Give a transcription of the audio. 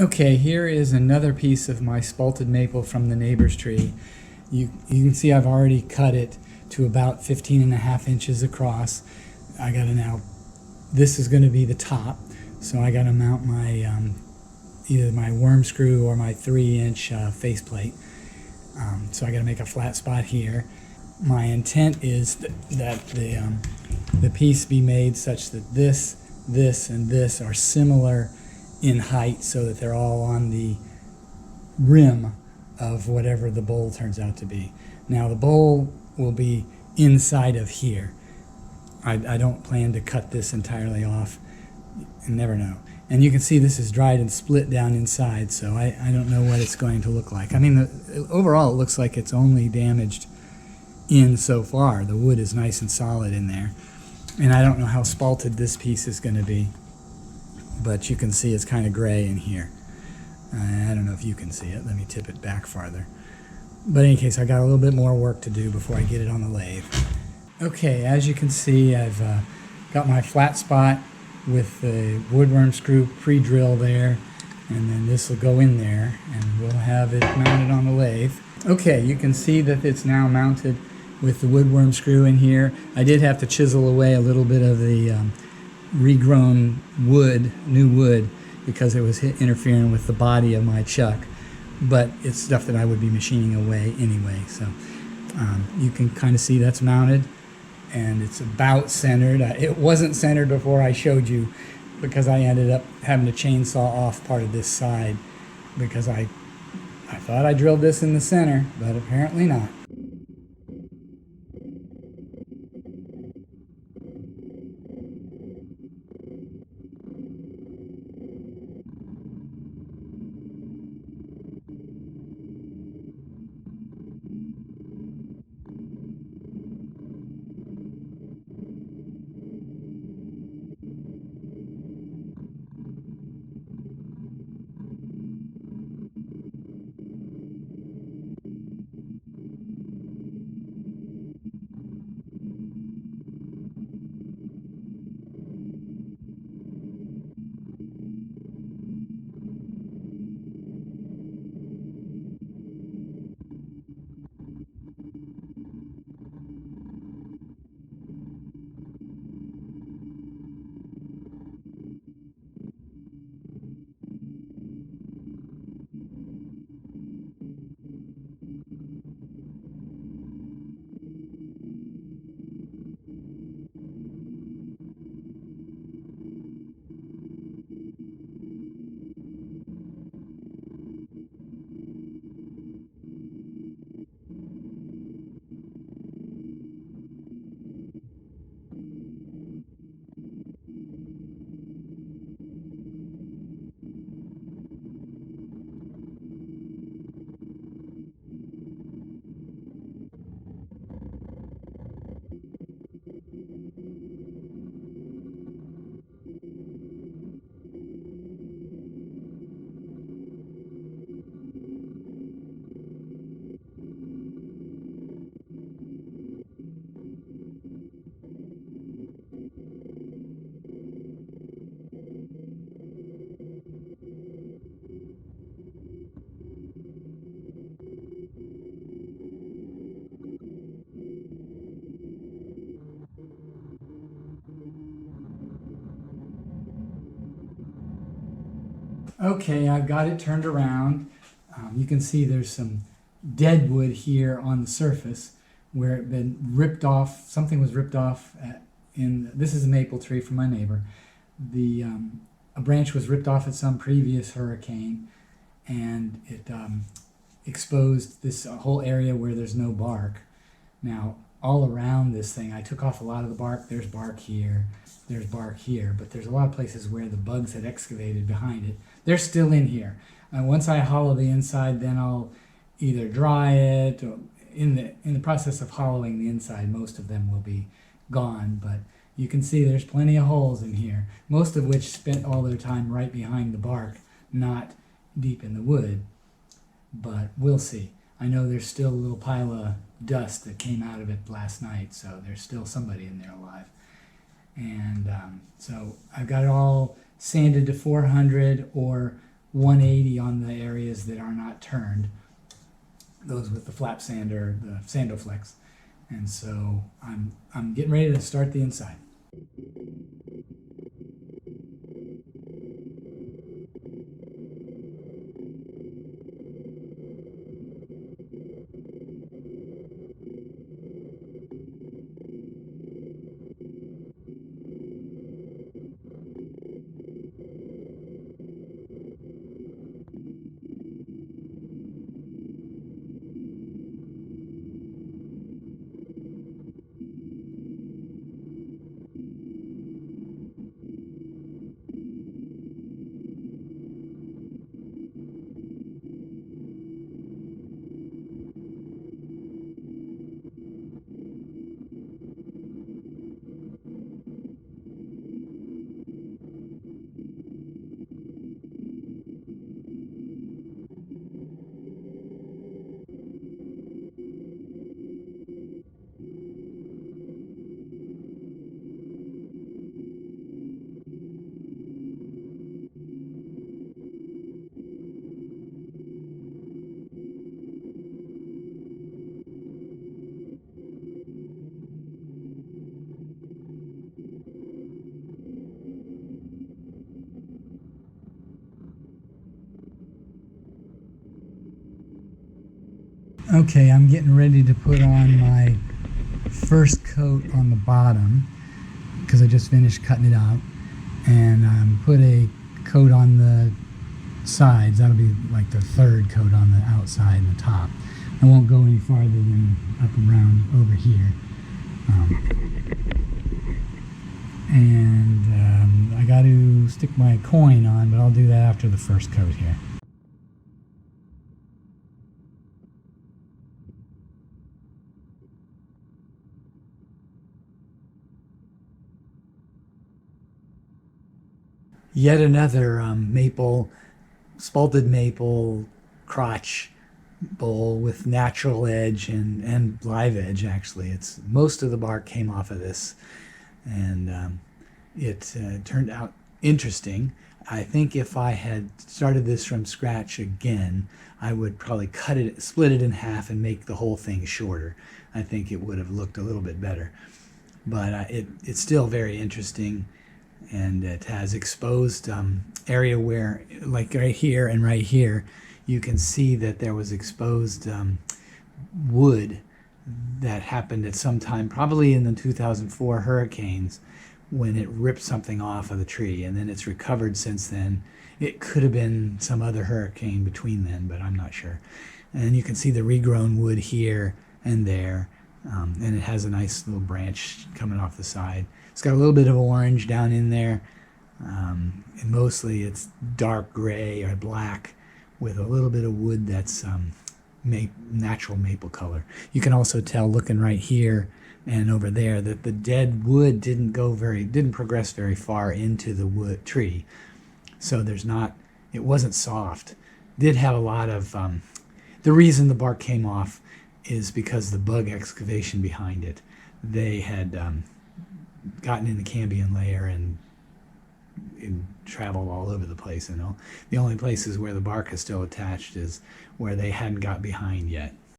Okay, here is another piece of my spalted maple from the neighbor's tree. You can see I've already cut it to about 15.5 inches across. I gotta now, this is gonna be the top, so I gotta mount my either my worm screw or my 3-inch faceplate. So I gotta make a flat spot here. My intent is that the piece be made such that this, and this are similar in height, so that they're all on the rim of whatever the bowl turns out to be. Now the bowl will be inside of here. I don't plan to cut this entirely off. You never know. And you can see this is dried and split down inside, so I don't know what it's going to look like. I mean, overall it looks like it's only damaged in so far. The wood is nice and solid in there. And I don't know how spalted this piece is going to be, but you can see it's kind of gray in here. I don't know if you can see it. Let me tip it back farther. But in any case, I got a little bit more work to do before I get it on the lathe. Okay, as you can see, I've got my flat spot with the woodworm screw pre-drill there, and then this will go in there and we'll have it mounted on the lathe. Okay, you can see that it's now mounted with the woodworm screw in here. I did have to chisel away a little bit of the regrown wood, new wood, because it was interfering with the body of my chuck, but it's stuff that I would be machining away anyway. So you can kind of see that's mounted, and it's about centered. It wasn't centered before I showed you, because I ended up having to chainsaw off part of this side, because I thought I drilled this in the center, but apparently not. Okay, I've got it turned around. You can see there's some dead wood here on the surface where it had been ripped off. Something was ripped off this is a maple tree from my neighbor. A branch was ripped off at some previous hurricane, and it exposed this whole area where there's no bark. Now, all around this thing, I took off a lot of the bark. There's bark here, there's bark here, but there's a lot of places where the bugs had excavated behind it. They're still in here. Once I hollow the inside, then I'll either dry it, or in the process of hollowing the inside, most of them will be gone, but you can see there's plenty of holes in here, most of which spent all their time right behind the bark, not deep in the wood, but we'll see. I know there's still a little pile of dust that came out of it last night, so there's still somebody in there alive. And so I've got it all sanded to 400 or 180 on the areas that are not turned, those with the flap sander, the Sandoflex. And so I'm getting ready to start the inside. Okay, I'm getting ready to put on my first coat on the bottom because I just finished cutting it out, and put a coat on the sides. That'll be like the third coat on the outside and the top. I won't go any farther than up around over here. I got to stick my coin on, but I'll do that after the first coat here. Yet another spalted maple crotch bowl with natural edge and live edge. Actually, it's most of the bark came off of this, and it turned out interesting. I think if I had started this from scratch again, I would probably split it in half, and make the whole thing shorter. I think it would have looked a little bit better, but it's still very interesting. And it has exposed area where, like right here and right here, you can see that there was exposed wood that happened at some time, probably in the 2004 hurricanes, when it ripped something off of the tree, and then it's recovered since then. It could have been some other hurricane between then, but I'm not sure. And you can see the regrown wood here and there, and it has a nice little branch coming off the side. It's got a little bit of orange down in there, and mostly it's dark gray or black with a little bit of wood that's natural maple color. You can also tell, looking right here and over there, that the dead wood didn't progress very far into the tree. So it wasn't soft. Did have a lot of, the reason the bark came off is because the bug excavation behind it. They had gotten in the cambium layer and traveled all over the place. The only places where the bark is still attached is where they hadn't got behind yet.